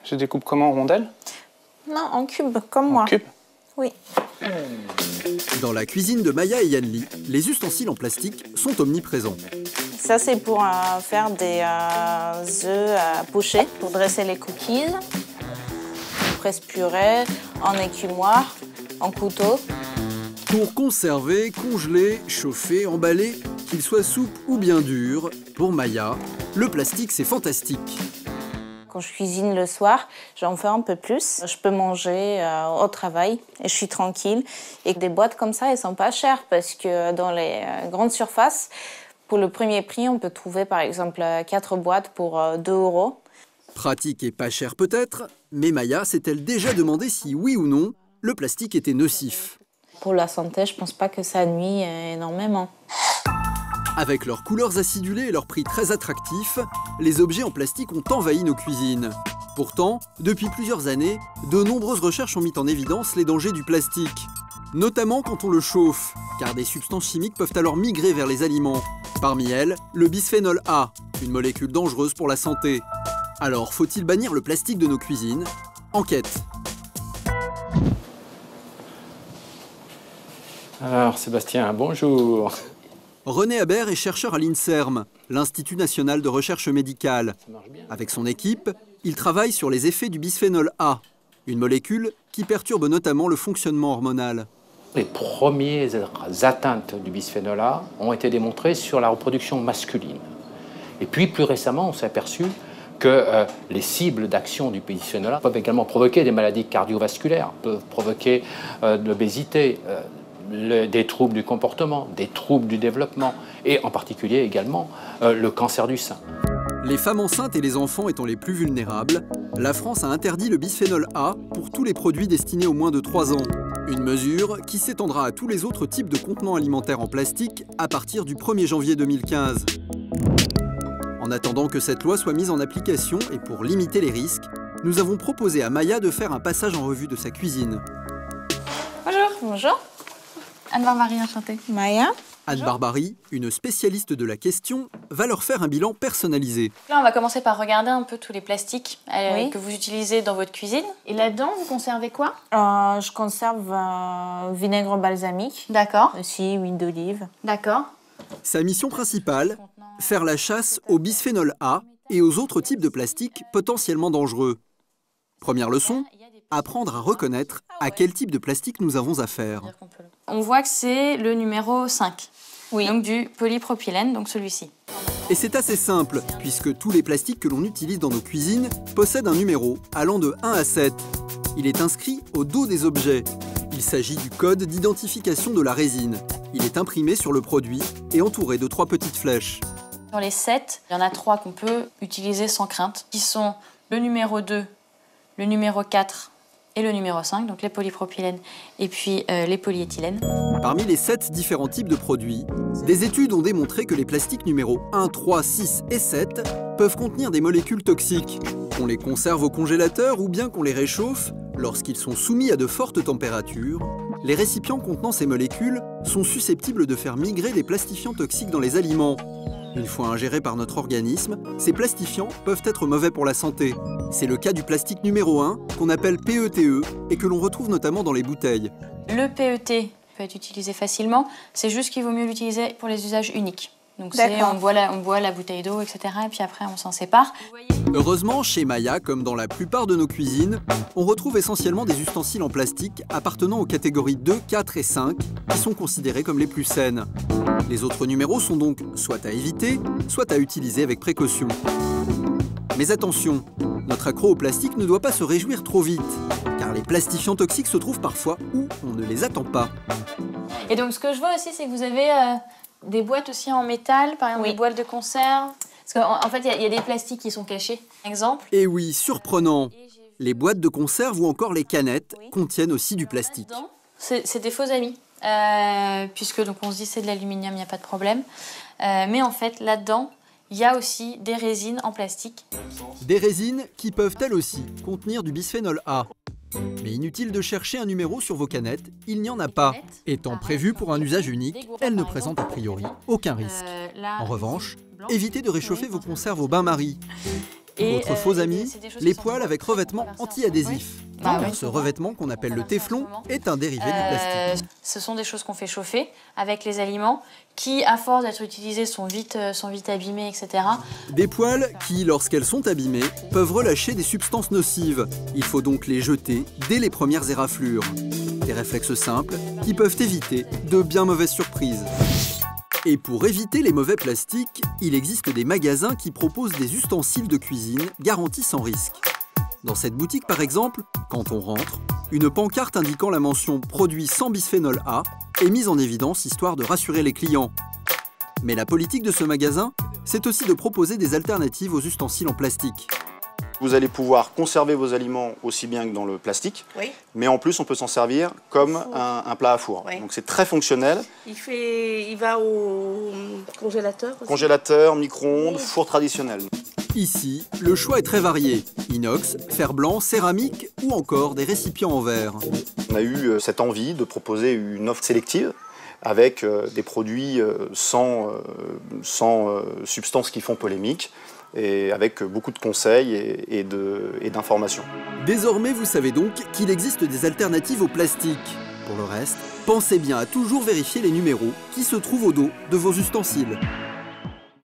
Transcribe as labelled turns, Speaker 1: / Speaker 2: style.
Speaker 1: Je découpe comment, en rondelles?
Speaker 2: Non, en cubes, comme moi.
Speaker 1: En cubes?
Speaker 2: Oui.
Speaker 3: Dans la cuisine de Maya et Yanli, les ustensiles en plastique sont omniprésents.
Speaker 2: Ça, c'est pour faire des œufs pochés, pour dresser les cookies. Presse-purée, en écumoire, en couteau.
Speaker 3: Pour conserver, congeler, chauffer, emballer, qu'il soit souple ou bien dur, pour Maya, le plastique c'est fantastique.
Speaker 2: Quand je cuisine le soir, j'en fais un peu plus. Je peux manger au travail et je suis tranquille. Et des boîtes comme ça, elles sont pas chères parce que dans les grandes surfaces, pour le premier prix, on peut trouver par exemple 4 boîtes pour 2 €.
Speaker 3: Pratique et pas cher peut-être, mais Maya s'est-elle déjà demandé si oui ou non, le plastique était nocif?
Speaker 2: Pour la santé, je pense pas que ça nuit énormément.
Speaker 3: Avec leurs couleurs acidulées et leurs prix très attractifs, les objets en plastique ont envahi nos cuisines. Pourtant, depuis plusieurs années, de nombreuses recherches ont mis en évidence les dangers du plastique. Notamment quand on le chauffe, car des substances chimiques peuvent alors migrer vers les aliments. Parmi elles, le bisphénol A, une molécule dangereuse pour la santé. Alors, faut-il bannir le plastique de nos cuisines? Enquête.
Speaker 1: Alors, Sébastien, bonjour.
Speaker 3: René Habert est chercheur à l'INSERM, l'Institut national de recherche médicale. Avec son équipe, il travaille sur les effets du bisphénol A, une molécule qui perturbe notamment le fonctionnement hormonal.
Speaker 4: Les premières atteintes du bisphénol A ont été démontrées sur la reproduction masculine. Et puis, plus récemment, on s'est aperçu que les cibles d'action du bisphénol A peuvent également provoquer des maladies cardiovasculaires, peuvent provoquer de l'obésité, des troubles du comportement, des troubles du développement et en particulier également le cancer du sein.
Speaker 3: Les femmes enceintes et les enfants étant les plus vulnérables, la France a interdit le bisphénol A pour tous les produits destinés aux moins de 3 ans. Une mesure qui s'étendra à tous les autres types de contenants alimentaires en plastique à partir du 1er janvier 2015. En attendant que cette loi soit mise en application et pour limiter les risques, nous avons proposé à Maya de faire un passage en revue de sa cuisine.
Speaker 2: Bonjour. Bonjour.
Speaker 5: Anne-Barbarie, enchantée.
Speaker 2: Maya.
Speaker 3: Anne Barbarie, une spécialiste de la question, va leur faire un bilan personnalisé.
Speaker 5: Là, on va commencer par regarder un peu tous les plastiques
Speaker 2: Oui.
Speaker 5: que vous utilisez dans votre cuisine. Et là-dedans, vous conservez quoi?
Speaker 2: Je conserve vinaigre balsamique.
Speaker 5: D'accord.
Speaker 2: Aussi, huile d'olive.
Speaker 5: D'accord.
Speaker 3: Sa mission principale, faire la chasse au bisphénol A et aux autres types de plastiques potentiellement dangereux. Première leçon, apprendre à reconnaître à quel type de plastique nous avons affaire.
Speaker 5: On voit que c'est le numéro 5.
Speaker 2: Oui.
Speaker 5: Donc du polypropylène, donc celui-ci.
Speaker 3: Et c'est assez simple, puisque tous les plastiques que l'on utilise dans nos cuisines possèdent un numéro allant de 1 à 7. Il est inscrit au dos des objets. Il s'agit du code d'identification de la résine. Il est imprimé sur le produit et entouré de 3 petites flèches.
Speaker 5: Sur les 7, il y en a 3 qu'on peut utiliser sans crainte, qui sont le numéro 2, le numéro 4 et le numéro 5, donc les polypropylènes et puis les polyéthylènes.
Speaker 3: Parmi les 7 différents types de produits, des études ont démontré que les plastiques numéros 1, 3, 6 et 7 peuvent contenir des molécules toxiques. Qu'on les conserve au congélateur ou bien qu'on les réchauffe, lorsqu'ils sont soumis à de fortes températures, les récipients contenant ces molécules sont susceptibles de faire migrer des plastifiants toxiques dans les aliments. Une fois ingérés par notre organisme, ces plastifiants peuvent être mauvais pour la santé. C'est le cas du plastique numéro 1, qu'on appelle PETE, et que l'on retrouve notamment dans les bouteilles.
Speaker 5: Le PET peut être utilisé facilement, c'est juste qu'il vaut mieux l'utiliser pour les usages uniques. Donc on boit la bouteille d'eau, etc. et puis après on s'en sépare.
Speaker 3: Heureusement, chez Maya, comme dans la plupart de nos cuisines, on retrouve essentiellement des ustensiles en plastique appartenant aux catégories 2, 4 et 5, qui sont considérés comme les plus saines. Les autres numéros sont donc soit à éviter, soit à utiliser avec précaution. Mais attention, notre accro au plastique ne doit pas se réjouir trop vite, car les plastifiants toxiques se trouvent parfois où on ne les attend pas.
Speaker 5: Et donc ce que je vois aussi, c'est que vous avez des boîtes aussi en métal, par exemple des boîtes de conserve. Parce qu'en fait, il y a des plastiques qui sont cachés. Exemple.
Speaker 3: Et oui, surprenant. Les boîtes de conserve ou encore les canettes contiennent aussi du plastique.
Speaker 5: C'est des faux amis. Puisque donc on se dit c'est de l'aluminium, il n'y a pas de problème. Mais en fait, là-dedans, il y a aussi des résines en plastique.
Speaker 3: Des résines qui peuvent elles aussi contenir du bisphénol A. Mais inutile de chercher un numéro sur vos canettes, il n'y en a pas. Étant prévues pour un usage unique, elles ne présentent a priori aucun risque. En revanche, évitez de réchauffer vos conserves au bain-marie. Autre faux ami,
Speaker 5: c'est des choses
Speaker 3: les
Speaker 5: qui sont
Speaker 3: poêles avec revêtement anti-adhésif.
Speaker 5: Ah
Speaker 3: Car
Speaker 5: oui.
Speaker 3: ce revêtement qu'on appelle le téflon est un dérivé du plastique.
Speaker 5: Ce sont des choses qu'on fait chauffer avec les aliments qui, à force d'être utilisés, sont vite abîmés, etc.
Speaker 3: Des poêles qui, lorsqu'elles sont abîmées, peuvent relâcher des substances nocives. Il faut donc les jeter dès les premières éraflures. Des réflexes simples qui peuvent éviter de bien mauvaises surprises. Et pour éviter les mauvais plastiques, il existe des magasins qui proposent des ustensiles de cuisine garantis sans risque. Dans cette boutique par exemple, quand on rentre, une pancarte indiquant la mention « Produit sans bisphénol A » est mise en évidence histoire de rassurer les clients. Mais la politique de ce magasin, c'est aussi de proposer des alternatives aux ustensiles en plastique.
Speaker 6: Vous allez pouvoir conserver vos aliments aussi bien que dans le plastique,
Speaker 7: Oui.
Speaker 6: mais en plus on peut s'en servir comme un plat à four.
Speaker 7: Oui.
Speaker 6: Donc c'est très fonctionnel.
Speaker 7: Il va au congélateur aussi.
Speaker 6: Congélateur, micro-ondes, four traditionnel.
Speaker 3: Ici, le choix est très varié. Inox, fer blanc, céramique ou encore des récipients en verre.
Speaker 6: On a eu cette envie de proposer une offre sélective avec des produits sans substances qui font polémique et avec beaucoup de conseils et d'informations.
Speaker 3: Désormais, vous savez donc qu'il existe des alternatives au plastique. Pour le reste, pensez bien à toujours vérifier les numéros qui se trouvent au dos de vos ustensiles.